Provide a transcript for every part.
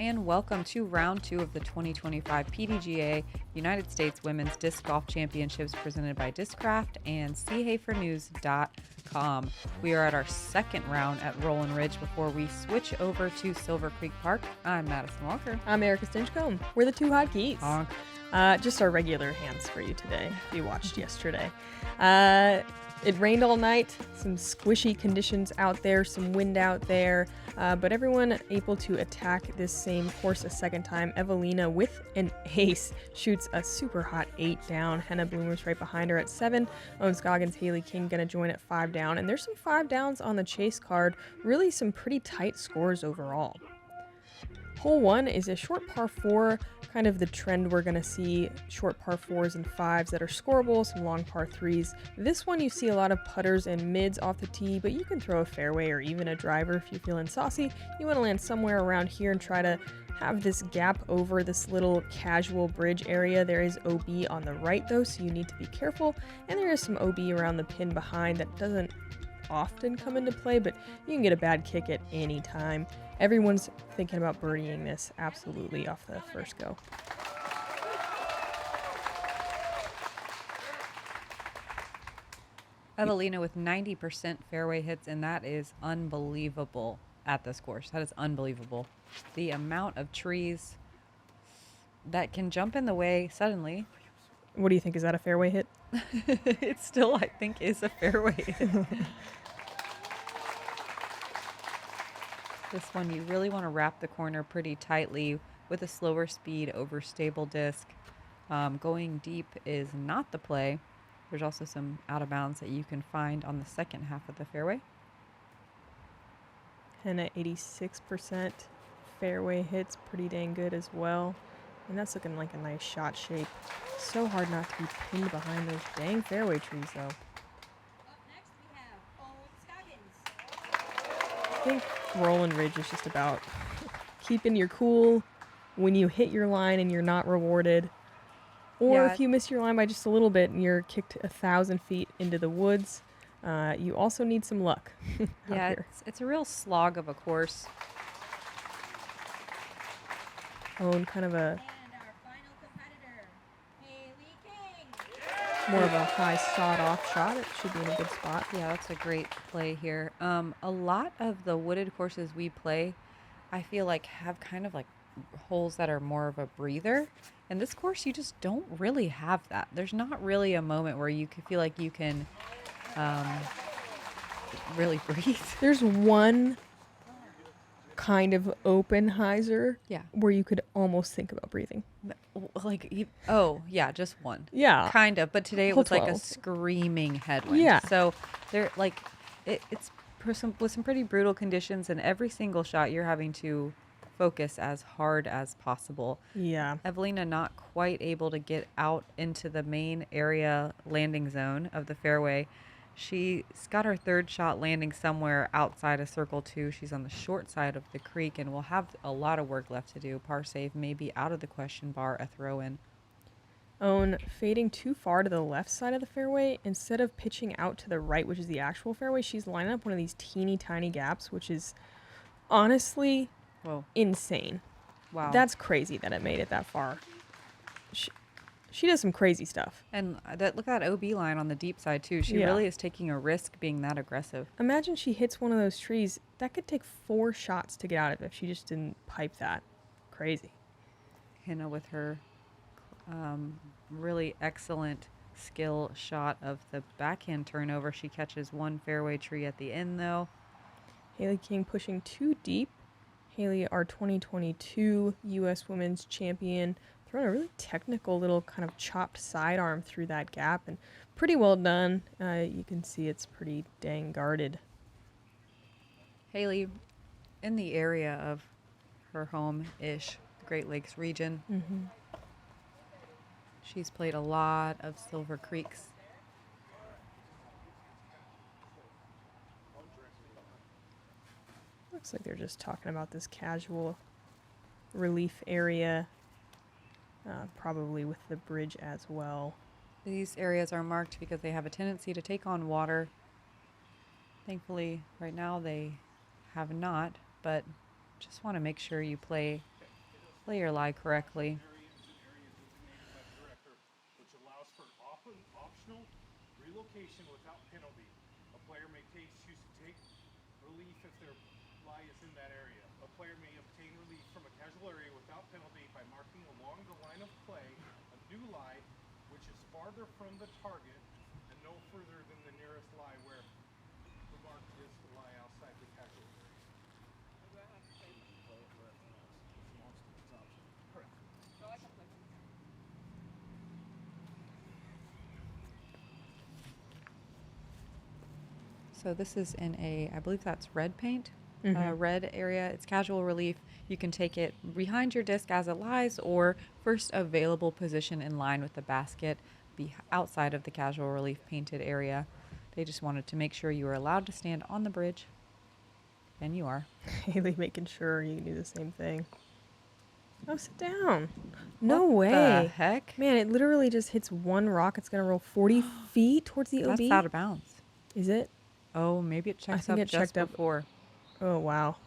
and welcome to round 2 of the 2025 PDGA United States Women's Disc Golf Championships presented by Discraft and CHeyForNews.com. We are at our second round at Rollin Ridge before we switch over to Silver Creek Park. I'm Madison Walker. I'm Erika Stinchcomb. We're the two hotkeys. Honk. Just our regular hands for you today, if you watched yesterday. It rained all night, some squishy conditions out there, some wind out there, but everyone able to attack this same course a second time. Eveliina with an ace shoots a super hot 8 down. Henna Blomroos right behind her at 7. Scoggins, Hailey King gonna join at 5 down. And there's some 5 downs on the chase card. Really some pretty tight scores overall. Hole 1 is a short par 4, kind of the trend we're going to see, short par 4s and 5s that are scoreable, some long par 3s. This one you see a lot of putters and mids off the tee, but you can throw a fairway or even a driver if you're feeling saucy. You want to land somewhere around here and try to have this gap over this little casual bridge area. There is OB on the right though, so you need to be careful. And there is some OB around the pin behind that doesn't often come into play, but you can get a bad kick at any time. Everyone's thinking about birdieing this absolutely off the first go. Eveliina with 90% fairway hits, and that is unbelievable at this course. That is unbelievable. The amount of trees that can jump in the way suddenly. What do you think? Is that a fairway hit? It still, I think, is a fairway hit. This one, you really want to wrap the corner pretty tightly with a slower speed over stable disc. Going deep is not the play. There's also some out of bounds that you can find on the second half of the fairway. And at 86% fairway hits, pretty dang good as well. And that's looking like a nice shot shape. So hard not to be pinned behind those dang fairway trees though. Up next we have Scoggins. I think Rollin Ridge is just about keeping your cool when you hit your line and you're not rewarded. Or if you miss your line by just a little bit and you're kicked 1,000 feet into the woods, you also need some luck. Yeah, it's a real slog of a course. Own kind of a And our final competitor, Hailey King. more of a high sawed-off shot. It should be in a good spot. Yeah, that's a great play here. A lot of the wooded courses we play, I feel like have kind of like holes that are more of a breather. And this course, you just don't really have that. There's not really a moment where you can feel like you can really breathe. There's one kind of open hyzer where you could almost think about breathing. Like, oh, yeah, just one. Yeah. Kind of. But today it Hole was like a 12. screaming headwind. Yeah. So they're like, it's with some pretty brutal conditions, and every single shot you're having to focus as hard as possible. Yeah. Eveliina not quite able to get out into the main area landing zone of the fairway. She's got her third shot landing somewhere outside of circle 2. She's on the short side of the creek and will have a lot of work left to do. Par save may be out of the question, bar a throw in. Own fading too far to the left side of the fairway. Instead of pitching out to the right, which is the actual fairway, she's lining up one of these teeny tiny gaps, which is honestly insane. Wow. That's crazy that it made it that far. She does some crazy stuff. And look at that OB line on the deep side, too. She really is taking a risk being that aggressive. Imagine she hits one of those trees. That could take 4 shots to get out of it if she just didn't pipe that. Crazy. Henna with her really excellent skill shot of the backhand turnover. She catches one fairway tree at the end, though. Hailey King pushing too deep. Hailey, our 2022 U.S. Women's Champion, throwing a really technical little kind of chopped sidearm through that gap, and pretty well done. You can see it's pretty dang guarded. Hailey, in the area of her home-ish, the Great Lakes region, she's played a lot of Silver Creeks. Looks like they're just talking about this casual relief area, probably with the bridge as well. These areas are marked because they have a tendency to take on water. Thankfully, right now they have not, but just want to make sure you play Lay your lie correctly. area is an area designated by the director, which allows for optional relocation without penalty. A player may choose to take relief if their lie is in that area. A player may obtain relief from a casual area without penalty by marking along the line of play a new lie, which is farther from the target and no further than the nearest lie where the mark is the lie outside the casual area. Correct. So this is in a, I believe that's red paint, red area. It's casual relief. You can take it behind your disc as it lies, or first available position in line with the basket, be outside of the casual relief painted area. They just wanted to make sure you were allowed to stand on the bridge, and you are. Hailey making sure you do the same thing. Oh, sit down. No What way. the heck? Man, it literally just hits one rock. It's going to roll 40 feet towards the OB. That's out of bounds. Is it? Oh, maybe it checks think up it just checked up. before. Oh, wow.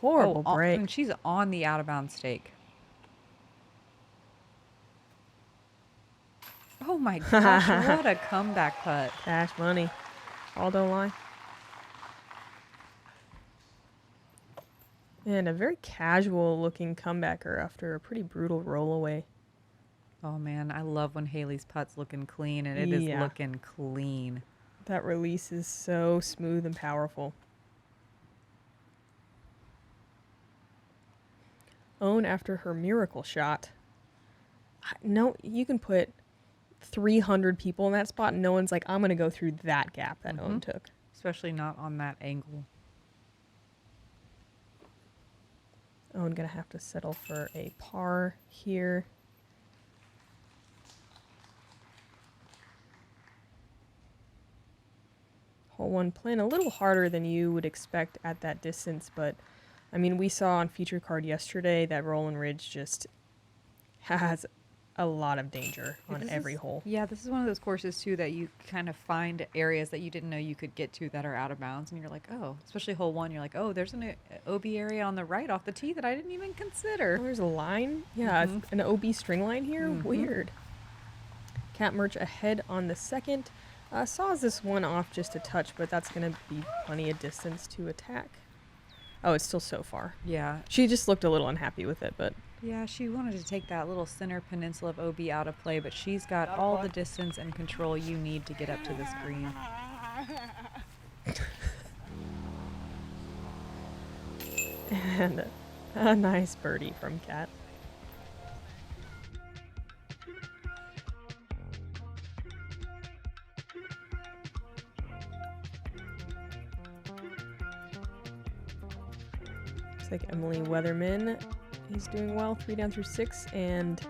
Horrible break. And she's on the out of bounds stake. Oh my gosh, what a comeback putt. Cash money. All don't lie. And a very casual looking comebacker after a pretty brutal roll away. Oh man, I love when Hailey's putt's looking clean, and it is Yeah. looking clean. That release is so smooth and powerful. Own after her miracle shot. No, you can put 300 people in that spot and no one's like, I'm going to go through that gap that Own took. Especially not on that angle. Own going to have to settle for a par here. Hole 1 playing a little harder than you would expect at that distance, but I mean, we saw on feature card yesterday that Rollin Ridge just has a lot of danger on every hole. Yeah, this is one of those courses too that you kind of find areas that you didn't know you could get to that are out of bounds, and you're like, oh, especially hole 1, you're like, oh, there's an OB area on the right off the tee that I didn't even consider. Oh, there's a line? Yeah, an OB string line here? Weird. Cat Merch ahead on the second. Saws this one off just a touch, but that's going to be plenty of distance to attack. Oh, it's still so far. Yeah. She just looked a little unhappy with it, but... Yeah, she wanted to take that little center peninsula of OB out of play, but she's got all the distance and control you need to get up to this green. And a nice birdie from Cat. Looks like Emily Weatherman is doing well, 3 down through 6, and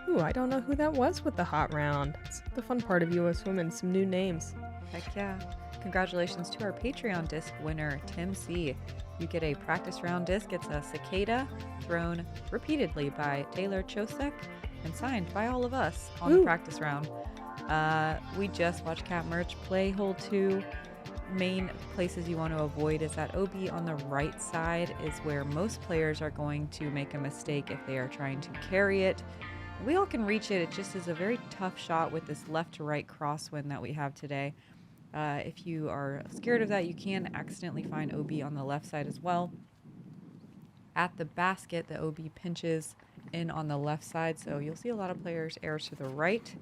ooh, I don't know who that was with the hot round. It's the fun part of US Women, some new names. Heck yeah. Congratulations to our Patreon disc winner, Tim C. You get a practice round disc. It's a cicada thrown repeatedly by Taylor Chosek and signed by all of us on the practice round. We just watched Cat Merch play hole 2. Main places you want to avoid is that OB on the right side is where most players are going to make a mistake if they are trying to carry it. We all can reach it. It just is a very tough shot with this left to right crosswind that we have today. If you are scared of that, you can accidentally find OB on the left side as well. At the basket, the OB pinches in on the left side, so you'll see a lot of players err to the right,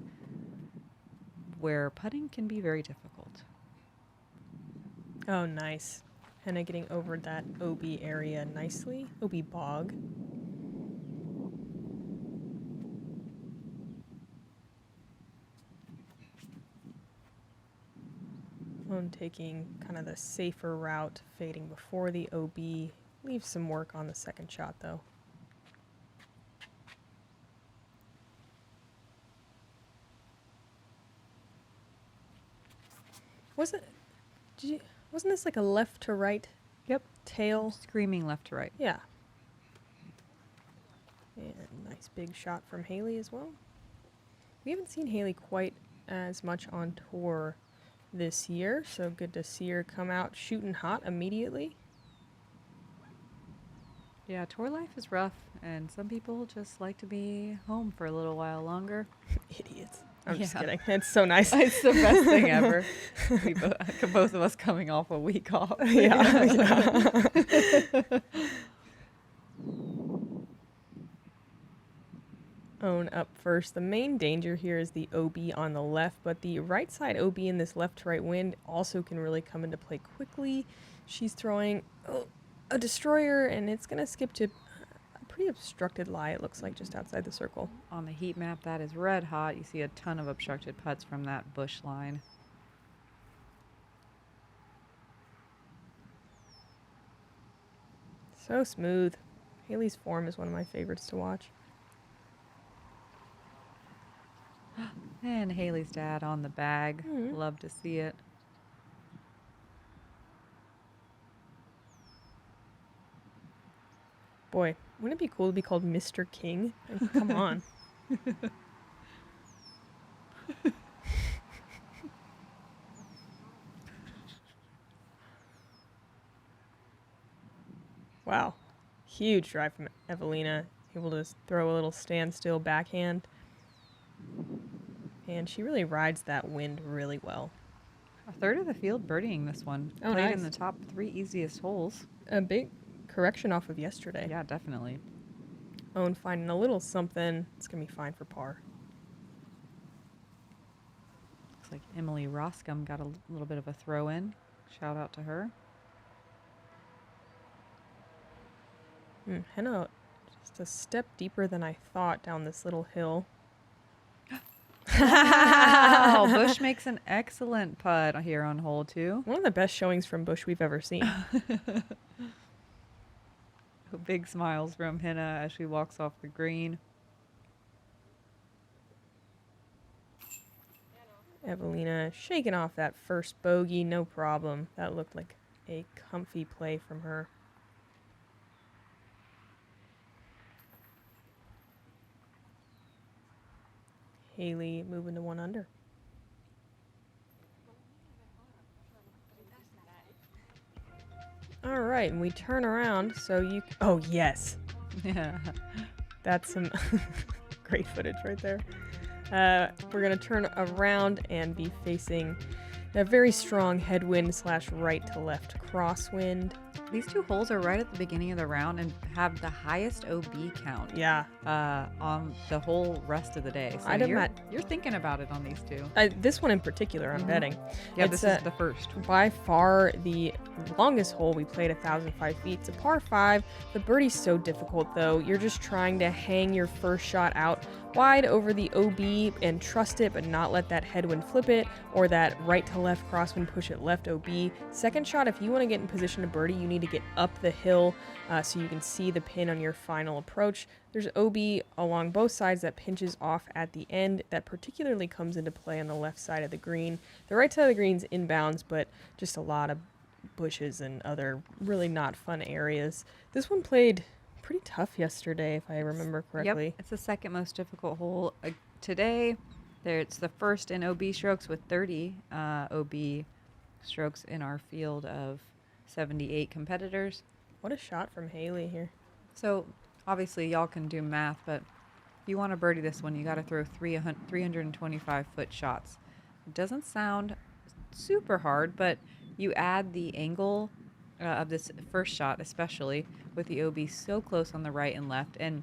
where putting can be very difficult. Oh, nice. Henna getting over that OB area nicely. OB bog. Lone taking kind of the safer route, fading before the OB. Leaves some work on the second shot, though. Wasn't this like a left to right? Yep. Tail? Screaming left to right. Yeah. And nice big shot from Hailey as well. We haven't seen Hailey quite as much on tour this year, so good to see her come out shooting hot immediately. Yeah, tour life is rough, and some people just like to be home for a little while longer. Idiots. I'm just Yeah. kidding. It's so nice. It's the best thing ever. Both of us coming off a week off. Yeah. Own up first. The main danger here is the OB on the left, but the right side OB in this left to right wind also can really come into play quickly. She's throwing a destroyer, and it's going to skip to a pretty obstructed lie, it looks like, just outside the circle. On the heat map, that is red hot. You see a ton of obstructed putts from that bush line. So smooth. Hailey's form is one of my favorites to watch. And Hailey's dad on the bag. Mhm. Love to see it. Boy, wouldn't it be cool to be called Mr. King? Like, come on. Wow. Huge drive from Eveliina. Able to throw a little standstill backhand. And she really rides that wind really well. A third of the field birdieing this one. Oh, Played nice. in the top 3 easiest holes. A big correction off of yesterday. Yeah, definitely. Owen finding a little something. It's going to be fine for par. Looks like Emily Roscom got a little bit of a throw in. Shout out to her. Henna just a step deeper than I thought down this little hill. Wow, Bush makes an excellent putt here on hole 2. One of the best showings from Bush we've ever seen. Big smiles from Henna as she walks off the green. Eveliina shaking off that first bogey, no problem. That looked like a comfy play from her. Hailey moving to 1 under. All right, and we turn around, so you... Oh, yes. Yeah. That's some great footage right there. We're going to turn around and be facing a very strong headwind / right to left crosswind. These 2 holes are right at the beginning of the round and have the highest OB count Yeah. on the whole rest of the day. So I'd you're thinking about it on these 2. This one in particular, I'm betting. Yeah, It's, this is the first. By far the longest hole we played, 1,005 feet. It's a par 5. The birdie's so difficult, though. You're just trying to hang your first shot out wide over the OB and trust it, but not let that headwind flip it, or that right to left crosswind push it left OB. Second shot, if you want to get in position to birdie, you need to get up the hill so you can see the pin on your final approach. There's OB along both sides that pinches off at the end. That particularly comes into play on the left side of the green. The right side of the green's inbounds, but just a lot of bushes and other really not fun areas. This one played pretty tough yesterday, if I remember correctly. Yep, it's the second most difficult hole. Today, it's the first in OB strokes with 30 OB strokes in our field of 78 competitors. What a shot from Hailey here. So obviously y'all can do math, but if you want to birdie this one, you got to throw 325-foot shots. It doesn't sound super hard, but you add the angle of this first shot, especially with the OB so close on the right and left, and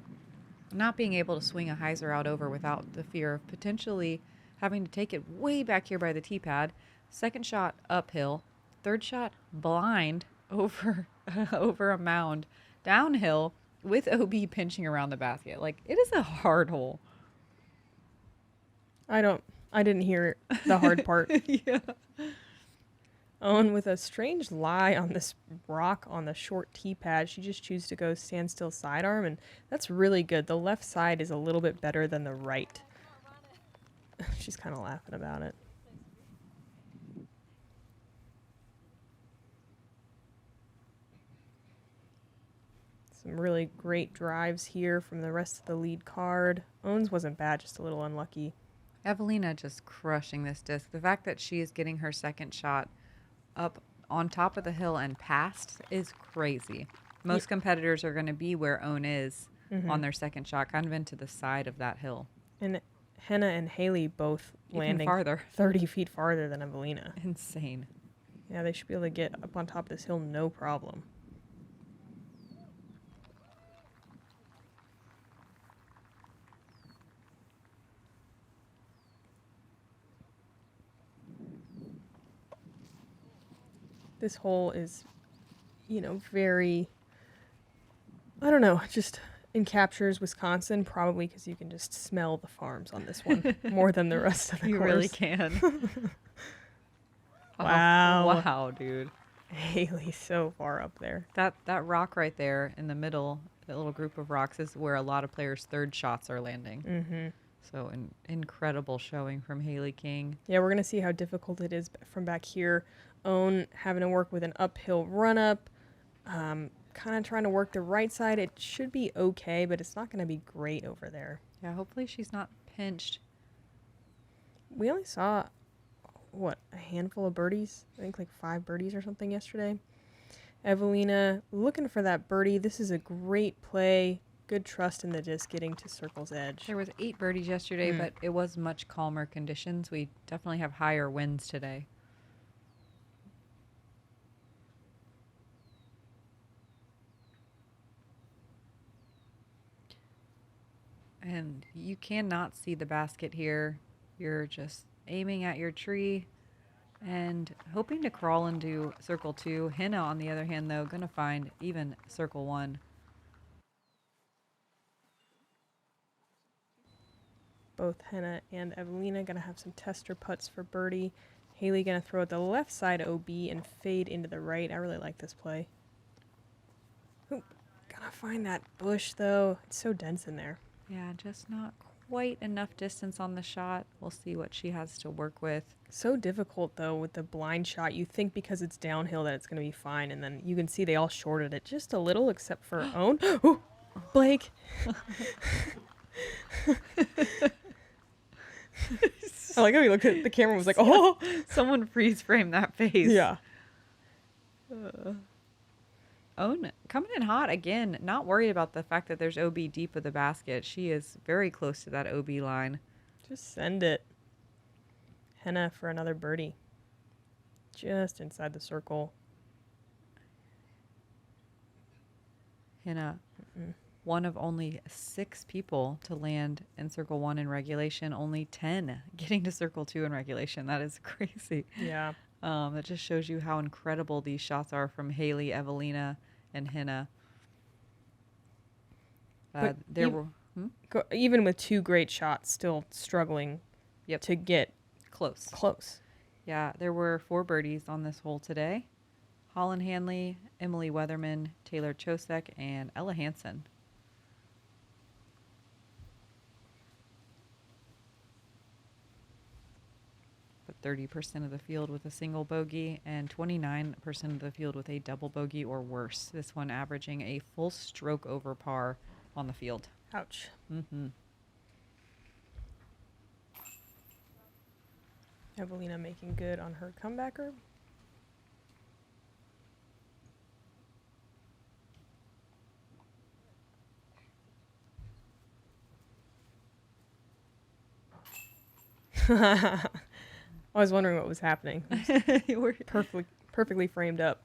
not being able to swing a hyzer out over without the fear of potentially having to take it way back here by the tee pad. Second shot uphill, third shot blind over over a mound downhill with OB pinching around the basket. Like, it is a hard hole. I didn't hear the hard part. Yeah. Owen with a strange lie on this rock on the short tee pad. She just chooses to go standstill sidearm, and that's really good. The left side is a little bit better than the right. She's kind of laughing about it. Some really great drives here from the rest of the lead card. Owens wasn't bad, just a little unlucky. Eveliina just crushing this disc. The fact that she is getting her second shot up on top of the hill and past is crazy. Most competitors are going to be where Own is on their second shot, kind of into the side of that hill. And Henna and Hailey both Even landing farther. 30 feet farther than Eveliina. Insane. Yeah, they should be able to get up on top of this hill no problem. This hole is, you know, very, I don't know, just encaptures Wisconsin, probably because you can just smell the farms on this one more than the rest of the You course. really can. Wow. Oh, wow, dude. Hailey's so far up there. That rock right there in the middle, that little group of rocks, is where a lot of players' third shots are landing. Mm-hmm. So an incredible showing from Hailey King. Yeah, we're going to see how difficult it is from back here. Own having to work with an uphill run-up, kind of trying to work the right side. It should be okay, but it's not going to be great over there. Yeah, hopefully she's not pinched. We only saw, what, a handful of birdies? I think like 5 birdies or something yesterday. Eveliina looking for that birdie. This is a great play. Good trust in the disc getting to circle's edge. There was 8 birdies yesterday, but it was much calmer conditions. We definitely have higher winds today. And you cannot see the basket here. You're just aiming at your tree and hoping to crawl into circle 2. Henna, on the other hand, though, going to find even circle 1. Both Henna and Eveliina going to have some tester putts for birdie. Hailey going to throw at the left side OB and fade into the right. I really like this play. Ooh, gotta find that bush, though. It's so dense in there. Yeah, just not quite enough distance on the shot. We'll see what she has to work with. So difficult, though, with the blind shot. You think because it's downhill that it's going to be fine, and then you can see they all shorted it just a little, except for Own. Ooh, Blake. I like how he looked at the camera and was like, oh! Someone freeze frame that face. Yeah. Own coming in hot again. Not worried about the fact that there's OB deep of the basket. She is very close to that OB line. Just send it. Henna for another birdie. Just inside the circle. Henna, one of only 6 people to land in circle 1 in regulation. Only 10 getting to circle 2 in regulation. That is crazy. Yeah. That just shows you how incredible these shots are from Hailey, Eveliina, and Henna. Even with 2 great shots, still struggling to get close. Yeah, there were 4 birdies on this hole today. Holland Hanley, Emily Weatherman, Taylor Chosek, and Ella Hansen. But 30% of the field with a single bogey and 29% of the field with a double bogey or worse. This one averaging a full stroke over par on the field. Ouch. Mm-hmm. Eveliina making good on her comebacker. I was wondering what was happening. You were Perfectly framed up.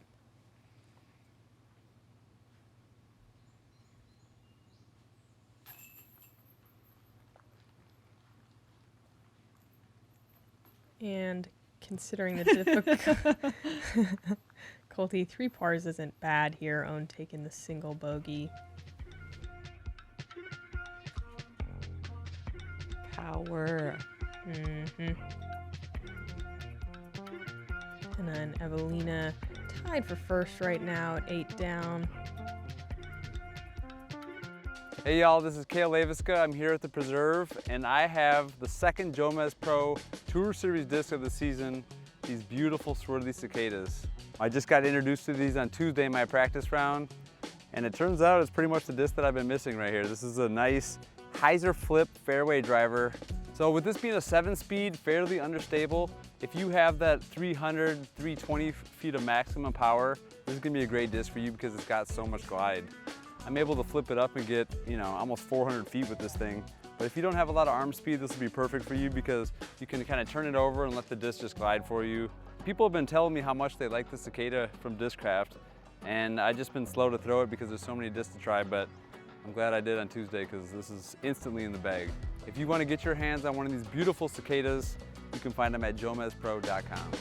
And considering the difficulty, 3 pars isn't bad here. Own taking the single bogey. power. Mm-hmm. And then Eveliina tied for first right now at 8 down. Hey y'all, this is Kale Laviska. I'm here at the Preserve, and I have the second JomezPro Tour Series disc of the season, these beautiful swirly cicadas. I just got introduced to these on Tuesday in my practice round, and it turns out it's pretty much the disc that I've been missing right here. This is a nice hyzer flip fairway driver So with this being a 7-speed, fairly understable, if you have that 300, 320 feet of maximum power, this is gonna be a great disc for you because it's got so much glide. I'm able to flip it up and get, you know, almost 400 feet with this thing. But if you don't have a lot of arm speed, this will be perfect for you because you can kind of turn it over and let the disc just glide for you. People have been telling me how much they like the Cicada from Discraft, and I've just been slow to throw it because there's so many discs to try, but I'm glad I did on Tuesday because this is instantly in the bag. If you want to get your hands on one of these beautiful cicadas, you can find them at JomezPro.com.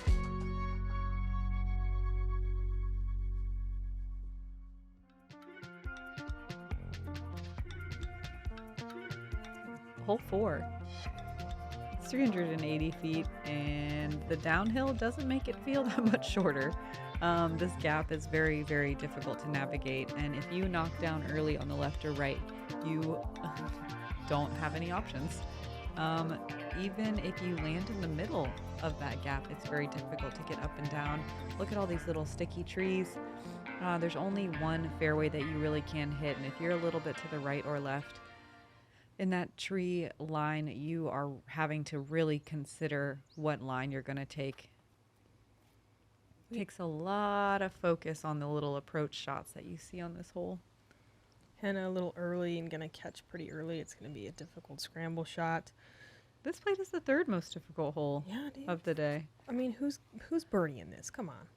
Hole 4. It's 380 feet, and the downhill doesn't make it feel that much shorter. This gap is very, very difficult to navigate, and if you knock down early on the left or right, you don't have any options. Even if you land in the middle of that gap, it's very difficult to get up and down. Look at all these little sticky trees. There's only one fairway that you really can hit, and if you're a little bit to the right or left in that tree line, you are having to really consider what line you're going to take. It takes a lot of focus on the little approach shots that you see on this hole. Henna a little early and gonna catch pretty early. It's gonna be a difficult scramble shot. This played is the third most difficult hole Yeah, dude. of the day. I mean, who's birdieing this? Come on.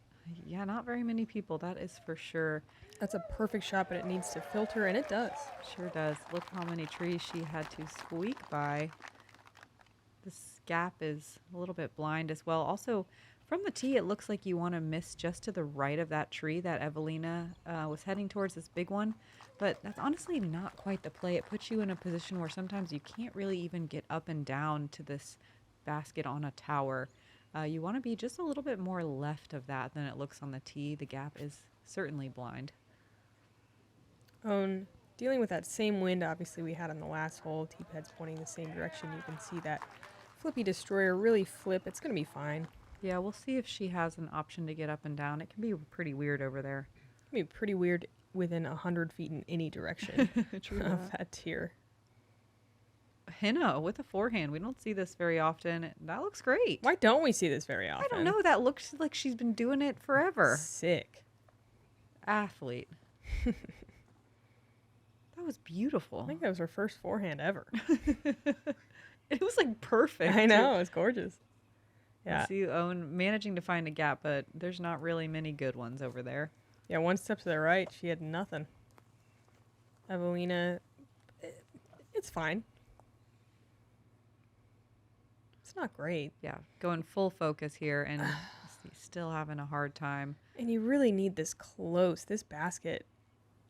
Yeah, not very many people, that is for sure. That's a perfect shot, but it needs to filter, and it does. Sure does. Look how many trees she had to squeak by. This gap is a little bit blind as well. Also, from the tee, it looks like you want to miss just to the right of that tree that Eveliina was heading towards, this big one. But that's honestly not quite the play. It puts you in a position where sometimes you can't really even get up and down to this basket on a tower. You want to be just a little bit more left of that than it looks on the tee. The gap is certainly blind. Dealing with that same wind, obviously, we had on the last hole. Tee pad's pointing the same direction. You can see that flippy destroyer really flip. It's going to be fine. Yeah, we'll see if she has an option to get up and down. It can be pretty weird over there. It's going to be pretty weird within 100 feet in any direction True of that tier. Henna with a forehand. We don't see this very often. That looks great. Why don't we see this very often? I don't know. That looks like she's been doing it forever. Sick. Athlete. That was beautiful. I think that was her first forehand ever. It was like perfect. I know. It's gorgeous. Yeah. I see Owen managing to find a gap, but there's not really many good ones over there. Yeah, one step to the right, she had nothing. Eveliina, it's fine. It's not great. Yeah, going full focus here and still having a hard time. And you really need this close. This basket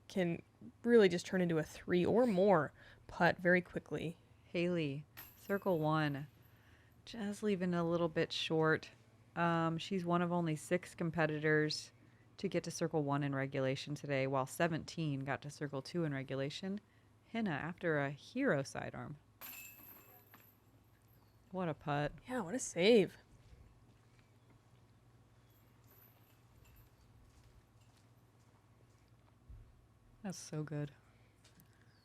can really just turn into a 3 or more putt very quickly. Hailey, circle 1, just leaving a little bit short. She's one of only 6 competitors to get to circle 1 in regulation today, while 17 got to circle 2 in regulation. Henna after a hero sidearm. What a putt. Yeah, what a save. That's so good.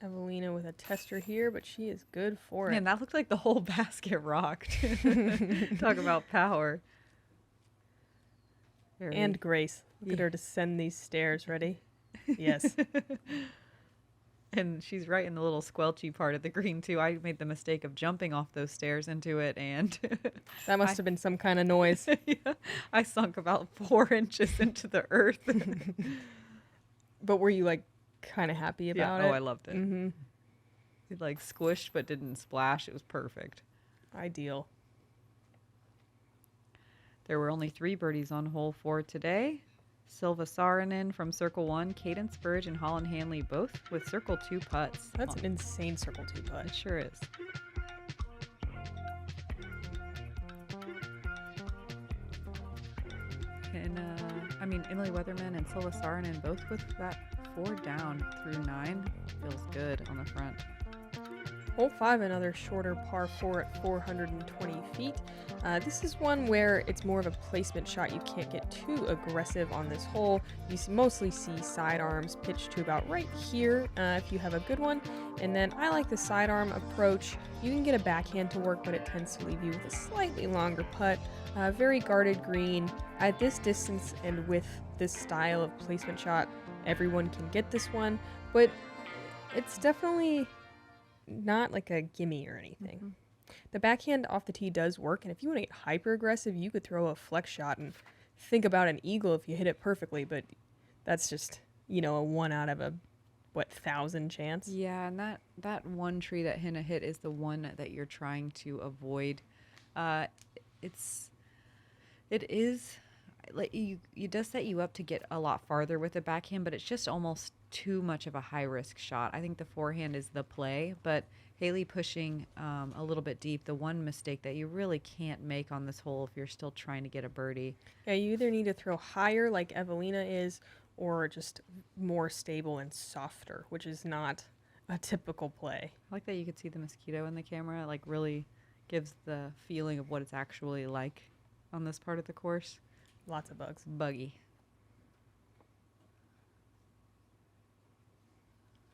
Eveliina with a tester here, but she is good for Man, it. that looked like the whole basket rocked. Talk about power. And grace. Look at her descend these stairs. Ready? Yes. And she's right in the little squelchy part of the green, too. I made the mistake of jumping off those stairs into it, and That must have been some kind of noise. yeah, I sunk about 4 inches into the earth. But were you, like, kind of happy about it? Oh, I loved it. Mm-hmm. It, like, squished but didn't splash. It was perfect. Ideal. There were only 3 birdies on hole 4 today. Silva Saarinen from circle 1, Caden Spurge and Holland Hanley both with circle 2 putts. That's an insane circle 2 putt. It sure is. And Emily Weatherman and Silva Saarinen both with that 4 down through 9. Feels good on the front. Hole 5, another shorter par 4 at 420 feet. This is one where it's more of a placement shot. You can't get too aggressive on this hole. You mostly see sidearms pitched to about right here if you have a good one. And then I like the sidearm approach. You can get a backhand to work, but it tends to leave you with a slightly longer putt. Very guarded green. At this distance and with this style of placement shot, everyone can get this one, but it's definitely not like a gimme or anything. Mm-hmm. The backhand off the tee does work, and if you want to get hyper aggressive, you could throw a flex shot and think about an eagle if you hit it perfectly, but that's just, a 1 out of a 1,000 chance. Yeah, and that one tree that Henna hit is the one that you're trying to avoid. It is like it does set you up to get a lot farther with the backhand, but it's just almost too much of a high risk shot. I think the forehand is the play, but Hailey pushing a little bit deep, the one mistake that you really can't make on this hole if you're still trying to get a birdie. Yeah, you either need to throw higher like Eveliina is, or just more stable and softer, which is not a typical play. I like that you could see the mosquito in the camera. It, like, really gives the feeling of what it's actually like on this part of the course. Lots of bugs. Buggy.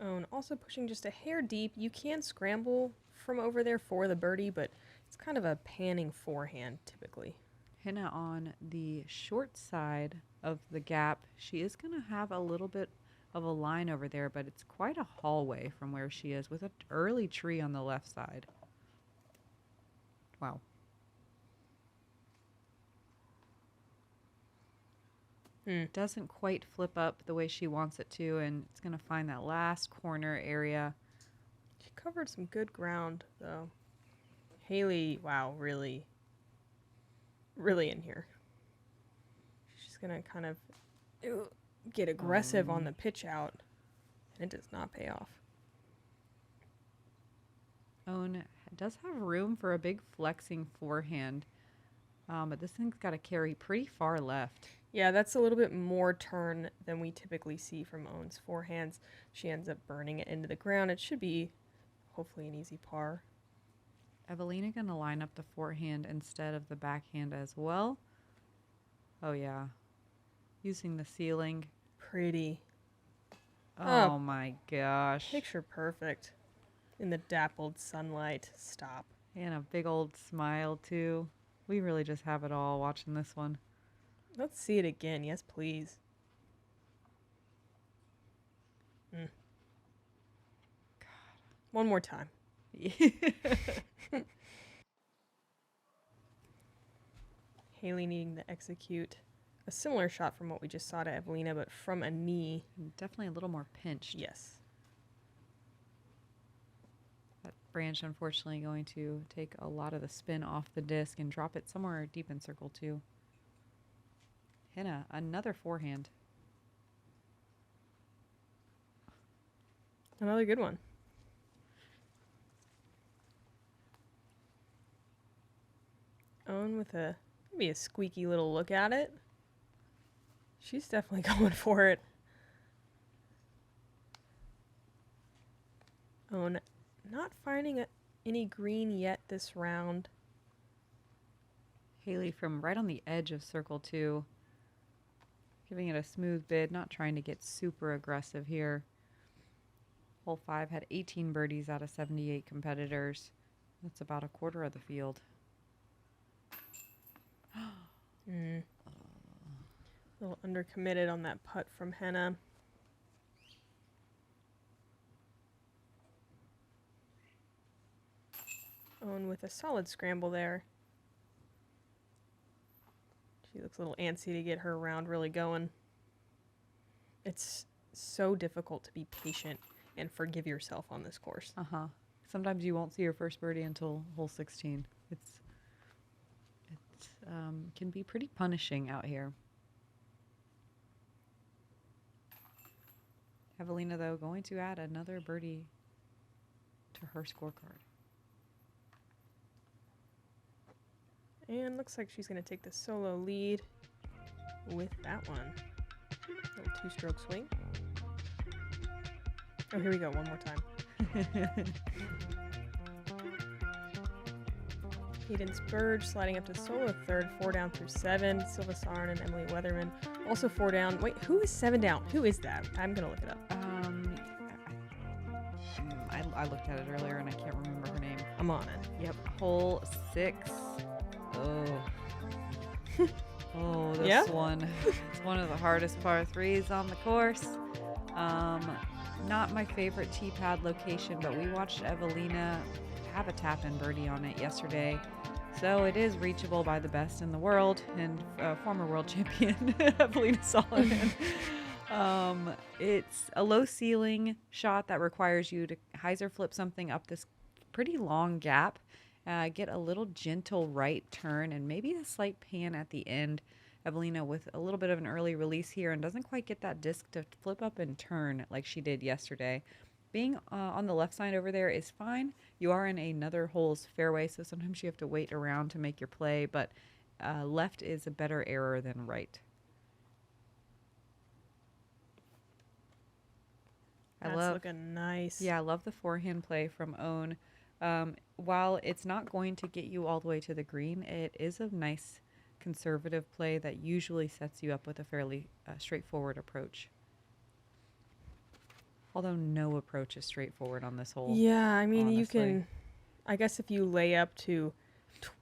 Oh, and also pushing just a hair deep. You can scramble from over there for the birdie, but it's kind of a panning forehand typically. Henna on the short side of the gap. She is going to have a little bit of a line over there, but it's quite a hallway from where she is with an early tree on the left side. Wow. Doesn't quite flip up the way she wants it to, and it's going to find that last corner area. She covered some good ground, though. Hailey, wow, really in here. She's going to kind of get aggressive on the pitch out, and it does not pay off. Owen does have room for a big flexing forehand, but this thing's got to carry pretty far left. Yeah, that's a little bit more turn than we typically see from Owen's forehands. She ends up burning it into the ground. It should be hopefully an easy par. Eveliina going to line up the forehand instead of the backhand as well. Oh, yeah. Using the ceiling. Pretty. Oh, my gosh. Picture perfect. In the dappled sunlight. Stop. And a big old smile, too. We really just have it all watching this one. Let's see it again. Yes, please. God. One more time. Hailey needing to execute a similar shot from what we just saw to Eveliina, but from a knee. Definitely a little more pinched. Yes. That branch, unfortunately, going to take a lot of the spin off the disc and drop it somewhere deep in circle 2. Henna, another forehand. Another good one. Owen with maybe a squeaky little look at it. She's definitely going for it. Owen not finding any green yet this round. Hailey from right on the edge of circle 2. Giving it a smooth bid, not trying to get super aggressive here. Hole 5 had 18 birdies out of 78 competitors. That's about a quarter of the field. A little undercommitted on that putt from Henna. Owen with a solid scramble there. She looks a little antsy to get her round really going. It's so difficult to be patient and forgive yourself on this course. Sometimes you won't see your first birdie until hole 16. It can be pretty punishing out here. Eveliina, though, going to add another birdie to her scorecard. And looks like she's going to take the solo lead with that one. Little 2-stroke swing. Oh, here we go. One more time. Cadence Burge sliding up to solo third, 4 down through 7. Silva Sarn and Emily Weatherman also 4 down. Wait, who is 7 down? Who is that? I'm going to look it up. I looked at it earlier and I can't remember her name. I'm on it. Yep, hole 6. Oh. Oh, this Yeah? one. It's one of the hardest par 3s on the course. Not my favorite tee pad location, but we watched Eveliina have a tap-in birdie on it yesterday. So it is reachable by the best in the world and former world champion Eveliina Salonen. It's a low ceiling shot that requires you to hyzer flip something up this pretty long gap, get a little gentle right turn, and maybe a slight pan at the end. Eveliina with a little bit of an early release here and doesn't quite get that disc to flip up and turn like she did yesterday. Being on the left side over there is fine. You are in another hole's fairway, so sometimes you have to wait around to make your play, but left is a better error than right. That's looking nice. Yeah, I love the forehand play from Own. While it's not going to get you all the way to the green, it is a nice conservative play that usually sets you up with a fairly straightforward approach. Although no approach is straightforward on this hole. Yeah, I mean, honestly. you can, I guess if you lay up to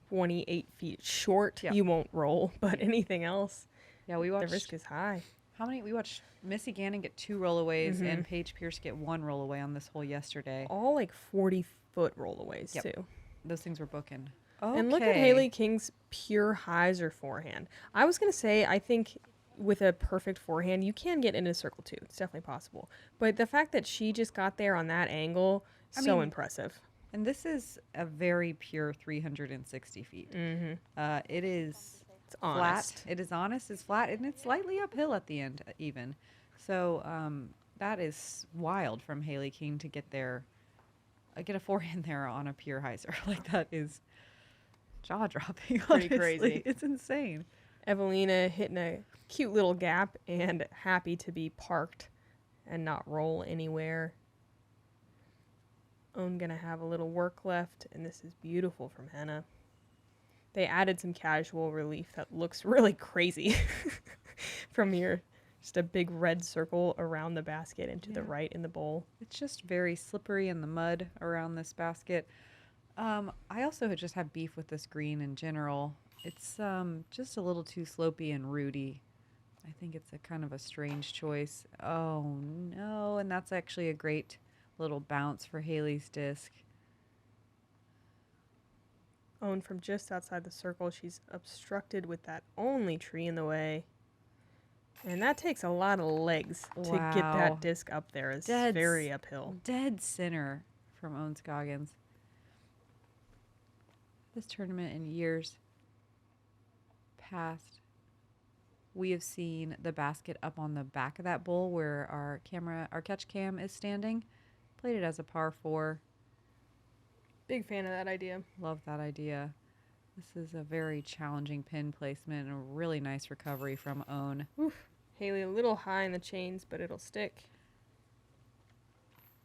28 feet short, Yeah. you won't roll, but anything else, Yeah, we watched. the risk is high. How many? We watched Missy Gannon get 2 rollaways and Paige Pierce get 1 rollaway on this hole yesterday. All like 40-foot rollaways, Yep. too. Those things were booking. Okay. And look at Hailey King's pure hyzer forehand. I was going to say, I think with a perfect forehand, you can get into circle 2. It's definitely possible. But the fact that she just got there on that angle, I so mean, impressive. And this is a very pure 360 feet. It is It's honest. flat. It is honest. It's flat, and it's slightly uphill at the end, even. So that is wild from Hailey King to get there, get a forehand there on a pure hyzer. Like, that is jaw dropping. Pretty crazy. It's insane. Eveliina hitting a cute little gap and happy to be parked and not roll anywhere. Own gonna have a little work left, and this is beautiful from Henna. They added some casual relief that looks really crazy from here. Just a big red circle around the basket and to the right in the bowl. It's just very slippery in the mud around this basket. I also just have beef with this green in general. It's just a little too slopey and rooty. I think it's a kind of a strange choice. Oh no, and that's actually a great little bounce for Hailey's disc. Own from just outside the circle. She's obstructed with that only tree in the way. And that takes a lot of legs to get Wow. that disc up there. It's Dead very uphill. Dead center from Owen Scoggins. This tournament in years past, we have seen the basket up on the back of that bowl where our catch cam is standing. Played it as a par 4. Big fan of that idea. Love that idea. This is a very challenging pin placement and a really nice recovery from Own. Hailey a little high in the chains, but it'll stick.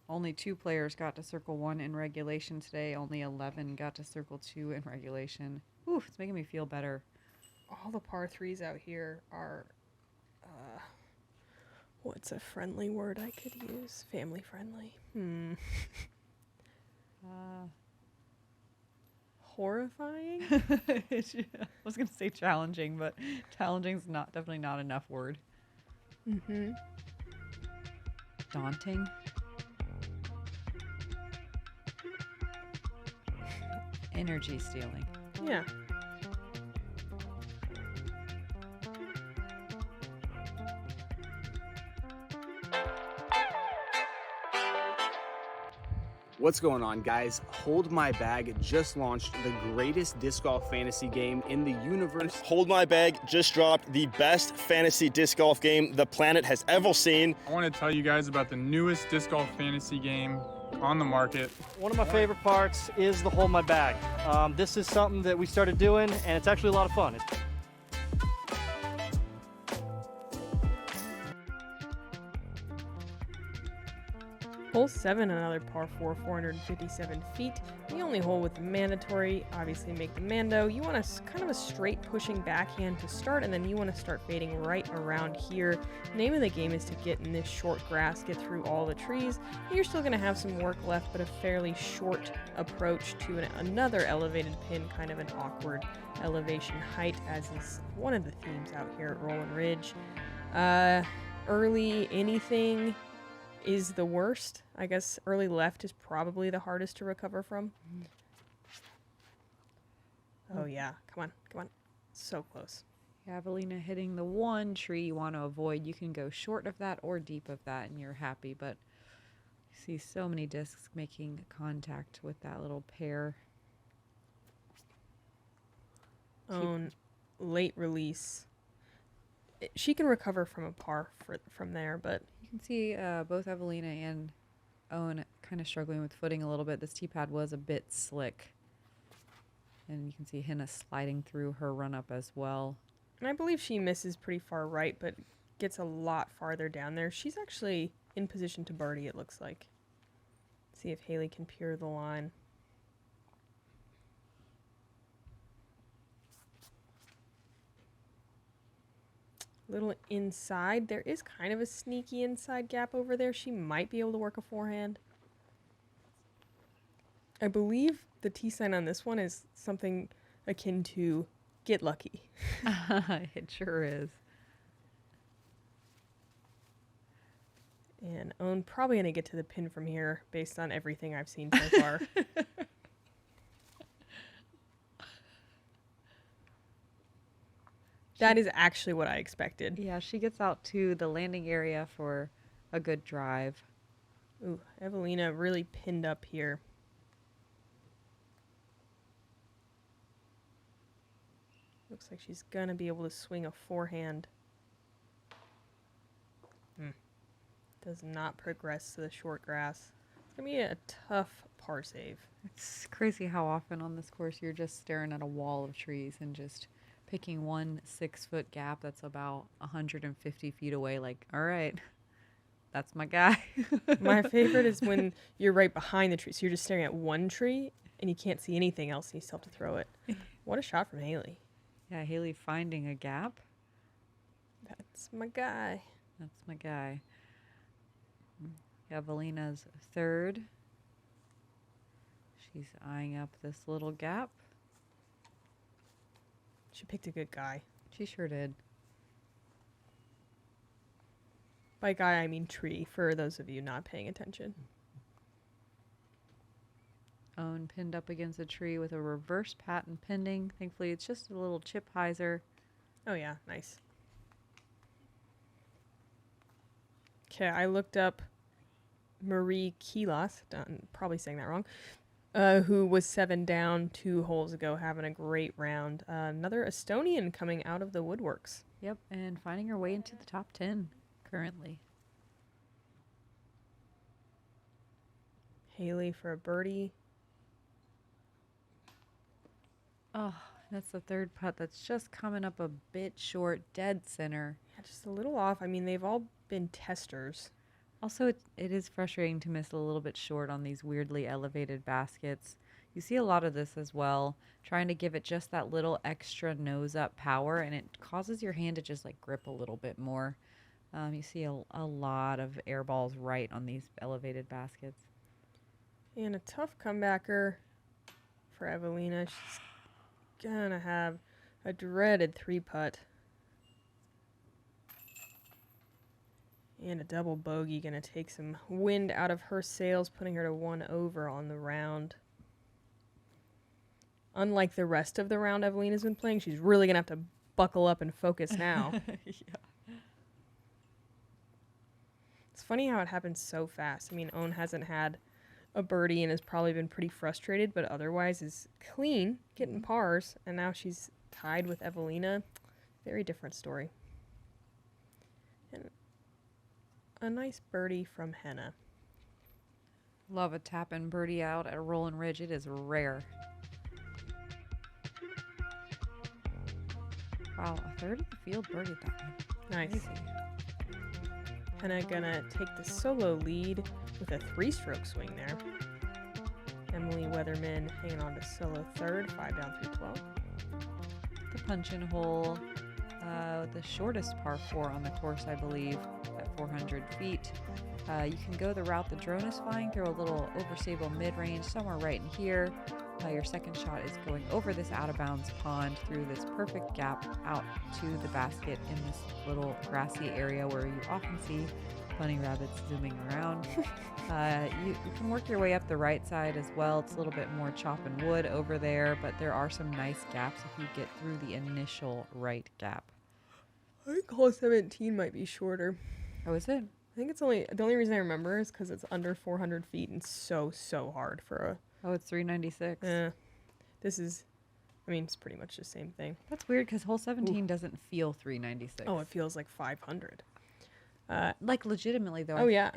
Only 2 players got to circle 1 in regulation today. Only 11 got to circle 2 in regulation. Oof, it's making me feel better. All the par 3s out here are, what's a friendly word I could use? Family friendly. Horrifying? I was going to say challenging, but challenging's definitely not enough word. Daunting. Energy stealing. Yeah. What's going on, guys? Hold My Bag just launched the greatest disc golf fantasy game in the universe. Hold My Bag just dropped the best fantasy disc golf game the planet has ever seen. I want to tell you guys about the newest disc golf fantasy game on the market. One of my favorite parts is the Hold My Bag. This is something that we started doing, and it's actually a lot of fun. Hole 7, another par 4, 457 feet. The only hole with the mandatory, obviously make the mando. You want kind of a straight pushing backhand to start, and then you want to start fading right around here. The name of the game is to get in this short grass, get through all the trees. You're still going to have some work left, but a fairly short approach to another elevated pin, kind of an awkward elevation height, as is one of the themes out here at Rollin Ridge. Early anything is the worst. I guess early left is probably the hardest to recover from. Oh yeah, come on. So close. Yeah, Eveliina hitting the one tree you want to avoid. You can go short of that or deep of that and you're happy, but you see so many discs making contact with that little pair. Late release. She can recover from a par from there, but you can see both Eveliina and Owen kind of struggling with footing a little bit. This tee pad was a bit slick. And you can see Henna sliding through her run-up as well. And I believe she misses pretty far right, but gets a lot farther down there. She's actually in position to birdie, it looks like. See if Hailey can peer the line. Little inside. There is kind of a sneaky inside gap over there. She might be able to work a forehand. I believe the T sign on this one is something akin to get lucky. It sure is. And Owen probably going to get to the pin from here based on everything I've seen so far. That is actually what I expected. Yeah, she gets out to the landing area for a good drive. Ooh, Eveliina really pinned up here. Looks like she's going to be able to swing a forehand. Does not progress to the short grass. It's going to be a tough par save. It's crazy how often on this course you're just staring at a wall of trees and just picking one 6-foot gap that's about 150 feet away. Like, all right, that's my guy. My favorite is when you're right behind the tree. So you're just staring at one tree and you can't see anything else and you still have to throw it. What a shot from Hailey. Yeah, Hailey finding a gap. That's my guy. That's my guy. Eveliina's third. She's eyeing up this little gap. She picked a good guy. She sure did. By guy, I mean tree, for those of you not paying attention. Owen pinned up against a tree with a reverse patent pending. Thankfully, it's just a little chip hyzer. Oh, yeah. Nice. Okay, I looked up Marie Kilas. I'm probably saying that wrong. Who was 7 down 2 holes ago, having a great round. Another Estonian coming out of the woodworks. Yep, and finding her way into the top 10 currently. Hailey for a birdie. Oh, that's the third putt that's just coming up a bit short, dead center. Yeah, just a little off. I mean, they've all been testers. Also, it is frustrating to miss a little bit short on these weirdly elevated baskets. You see a lot of this as well, trying to give it just that little extra nose up power, and it causes your hand to just like grip a little bit more. You see a lot of air balls right on these elevated baskets. And a tough comebacker for Eveliina. She's gonna have a dreaded 3-putt. And a double bogey, gonna take some wind out of her sails, putting her to 1 over on the round. Unlike the rest of the round Eveliina's been playing, she's really gonna have to buckle up and focus now. Yeah. It's funny how it happens so fast. I mean, Owen hasn't had a birdie and has probably been pretty frustrated, but otherwise is clean, getting pars, and now she's tied with Eveliina. Very different story. And a nice birdie from Henna. Love a tap-in birdie out at Rollin Ridge. It is rare. Wow, a third of the field birdied that one. Nice. Amazing. Henna gonna take the solo lead with a 3-stroke swing there. Emily Weatherman hanging on to solo third, 5 down through 12. The punch-in hole, the shortest par 4 on the course, I believe, at 400 feet. You can go the route the drone is flying through, a little overstable mid-range, somewhere right in here. Your second shot is going over this out-of-bounds pond through this perfect gap out to the basket in this little grassy area where you often see bunny rabbits zooming around. You can work your way up the right side as well. It's a little bit more chop and wood over there, but there are some nice gaps if you get through the initial right gap. I think hole 17 might be shorter. Oh, is it? I think it's the only reason I remember is because it's under 400 feet and so hard for a... Oh, it's 396. This is, I mean, it's pretty much the same thing. That's weird because hole 17 doesn't feel 396. Oh, it feels like 500. Like legitimately though. Oh, yeah.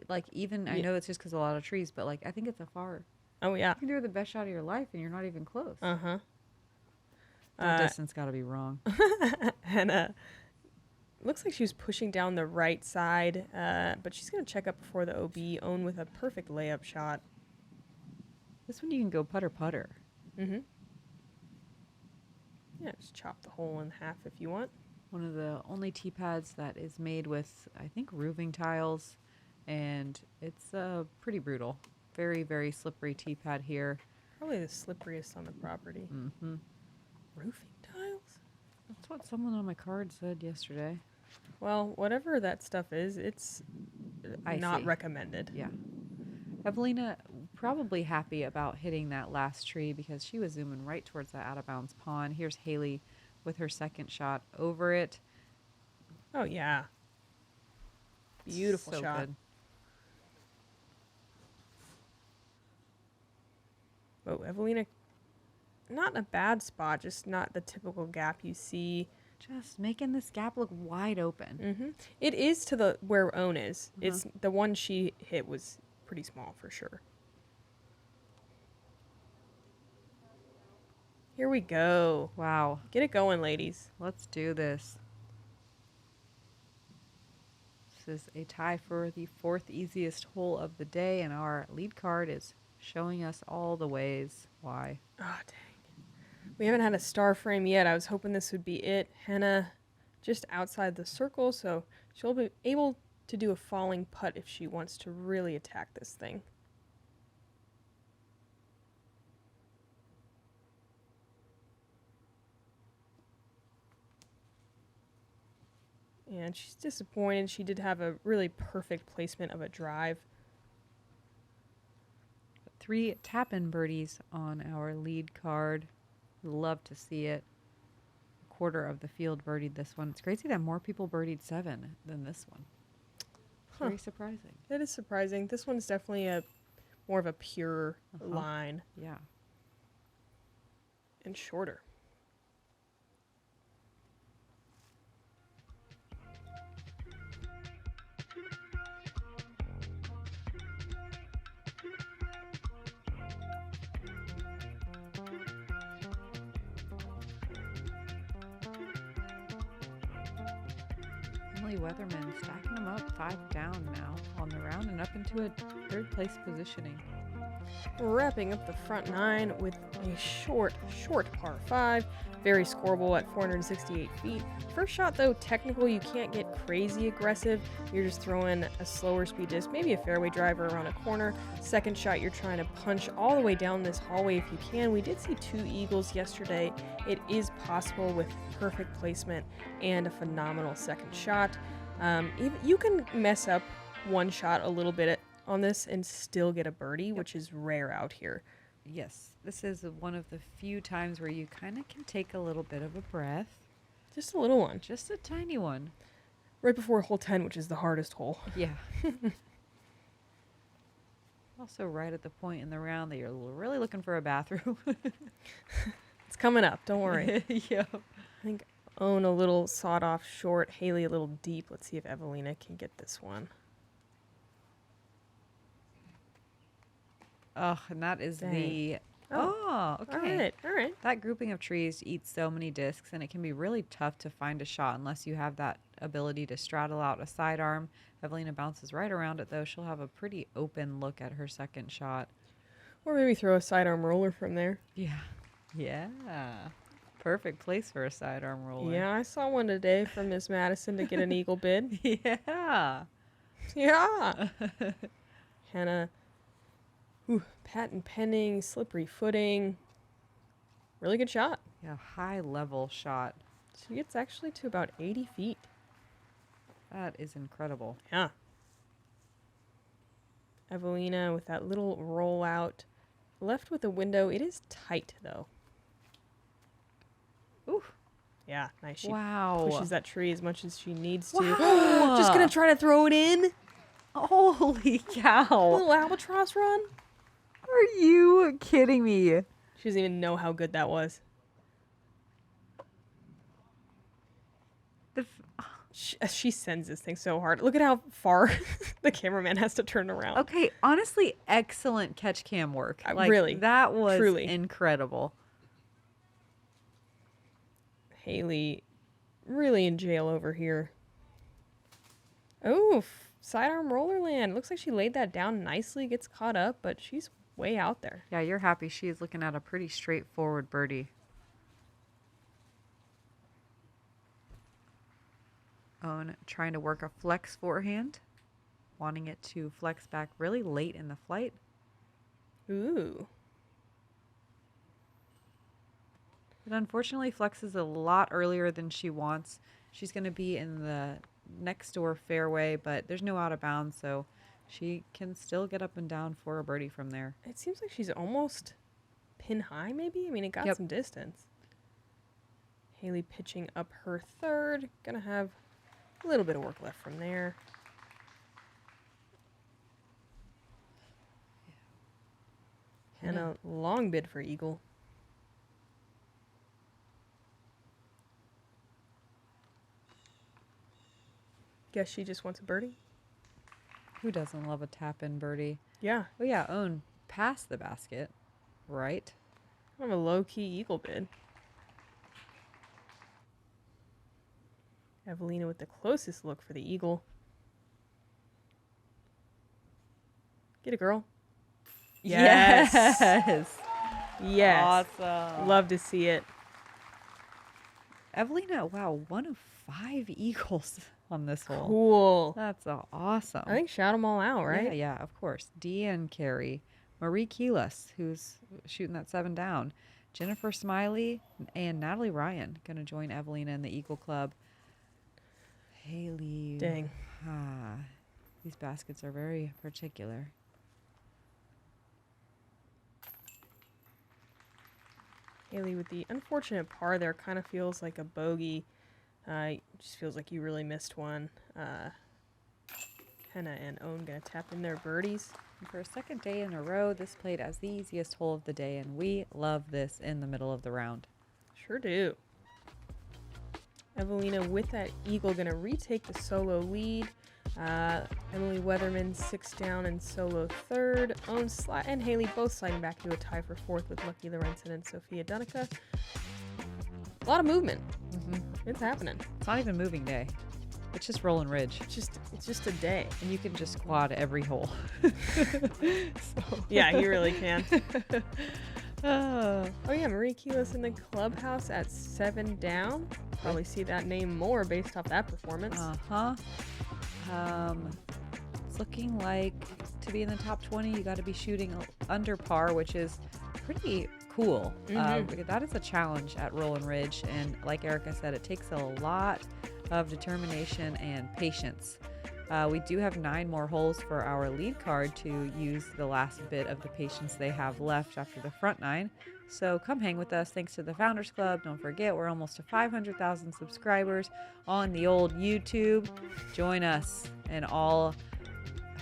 Like even, I know it's just because a lot of trees, but like I think it's a far. Oh, yeah. You can do the best shot of your life and you're not even close. Uh-huh. The distance got to be wrong. And looks like she was pushing down the right side, but she's going to check up before the OB, own with a perfect layup shot. This one you can go putter. Mm-hmm. Yeah, just chop the hole in half if you want. One of the only tee pads that is made with, I think, roofing tiles, and it's pretty brutal. Very, very slippery tee pad here. Probably the slipperiest on the property. Mm-hmm. Roofing tiles? That's what someone on my card said yesterday. Well, whatever that stuff is, it's not recommended. Yeah. Eveliina probably happy about hitting that last tree because she was zooming right towards that out-of-bounds pond. Here's Hailey with her second shot over it. Oh, yeah. Beautiful shot. Good. Oh, Eveliina, not in a bad spot, just not the typical gap you see. Just making this gap look wide open. Mm-hmm. It is to the where own is. It's the one she hit was pretty small for sure. Here we go. Wow. Get it going, ladies. Let's do this. This is a tie for the 4th easiest hole of the day, and our lead card is showing us all the ways why. Oh, dang. We haven't had a star frame yet. I was hoping this would be it. Henna just outside the circle, so she'll be able to do a falling putt if she wants to really attack this thing. And she's disappointed. She did have a really perfect placement of a drive. 3 tap-in birdies on our lead card. Love to see it. A quarter of the field birdied this one. It's crazy that more people birdied 7 than this one. Very surprising. It is surprising. This one's definitely a more of a pure line. Yeah. And shorter. Weatherman stacking them up 5 down now on the round and up into a 3rd place positioning. Wrapping up the front 9 with a short par 5. Very scoreable at 468 feet. First shot though, technical, you can't get crazy aggressive. You're just throwing a slower speed disc, maybe a fairway driver around a corner. Second shot, you're trying to punch all the way down this hallway if you can. We did see 2 eagles yesterday. It is possible with perfect placement and a phenomenal second shot. You can mess up one shot a little bit on this and still get a birdie, which is rare out here. Yes, this is one of the few times where you kind of can take a little bit of a breath. Just a little one. Just a tiny one. Right before hole 10, which is the hardest hole. Yeah. Also right at the point in the round that you're really looking for a bathroom. It's coming up, don't worry. Yeah. I think Own a little sawed-off short, Hailey a little deep. Let's see if Eveliina can get this one. Oh, and that is Dang. Okay. All right. That grouping of trees eats so many discs, and it can be really tough to find a shot unless you have that ability to straddle out a sidearm. Eveliina bounces right around it, though. She'll have a pretty open look at her second shot. Or maybe throw a sidearm roller from there. Yeah. Yeah. Perfect place for a sidearm roller. Yeah, I saw one today from Miss Madison to get an eagle bid. Yeah. Yeah. Henna. Patent pending, slippery footing. Really good shot. Yeah, high level shot. She gets actually to about 80 feet. That is incredible. Yeah. Eveliina with that little rollout. Left with a window. It is tight, though. Ooh. Yeah, nice. She Wow. pushes that tree as much as she needs to. Wow. Just gonna try to throw it in. Holy cow. Little albatross run. Are you kidding me? She doesn't even know how good that was. She sends this thing so hard. Look at how far the cameraman has to turn around. Okay, honestly, excellent catch cam work. Really, that was truly incredible. Hailey really in jail over here. Oh, sidearm roller land. Looks like she laid that down nicely, gets caught up, but she's way out there. Yeah, you're happy she is looking at a pretty straightforward birdie. Owen trying to work a flex forehand, wanting it to flex back really late in the flight. Ooh. But unfortunately, flexes a lot earlier than she wants. She's going to be in the next door fairway, but there's no out of bounds, so she can still get up and down for a birdie from there. It seems like she's almost pin high, maybe? I mean, it got some distance. Hailey pitching up her third. Gonna have a little bit of work left from there. And a long bid for eagle. Guess she just wants a birdie? Who doesn't love a tap-in birdie? Yeah. Oh, yeah, Owen past the basket, right? I have a low-key eagle bid. Eveliina with the closest look for the eagle. Get it, girl. Yes. Yes. Yes. Awesome. Love to see it. Eveliina, wow, 1 of 5 eagles on this hole. Cool. That's awesome. I think shout them all out, right? Yeah, yeah, of course. Deanne Carey, Marie Keelis, who's shooting that 7 down, Jennifer Smiley, and Natalie Ryan going to join Eveliina in the Eagle Club. Hailey. Dang. These baskets are very particular. Hailey with the unfortunate par there, kind of feels like a bogey. Just feels like you really missed one. Henna and Owen gonna tap in their birdies. And for a second day in a row, this played as the easiest hole of the day, and we love this in the middle of the round. Sure do. Eveliina with that eagle gonna retake the solo lead. Emily Weatherman 6 down and solo third. Owen and Hailey both sliding back to a tie for fourth with Lucky Lorenzen and Sophia Dunica. A lot of movement. It's happening. It's not even moving day. It's just Rollin Ridge. It's just a day. And you can just quad every hole. Yeah, you really can. Oh yeah, Marie Keelis in the clubhouse at 7 down. Probably see that name more based off that performance. It's looking like to be in the top 20, you got to be shooting under par, which is pretty cool. That is a challenge at Rollin Ridge, and like Erika said, it takes a lot of determination and patience. We do have 9 more holes for our lead card to use the last bit of the patience they have left after the front 9. So come hang with us. Thanks to the Founders Club. Don't forget, we're almost to 500,000 subscribers on the old YouTube. Join us and all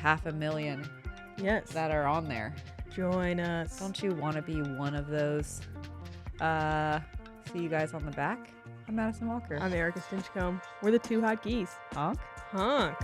500,000 that are on there. Join us. Don't you want to be one of those? See you guys on the back. I'm Madison Walker. I'm Erika Stinchcomb. We're the 2 hot geese. Honk. Honk.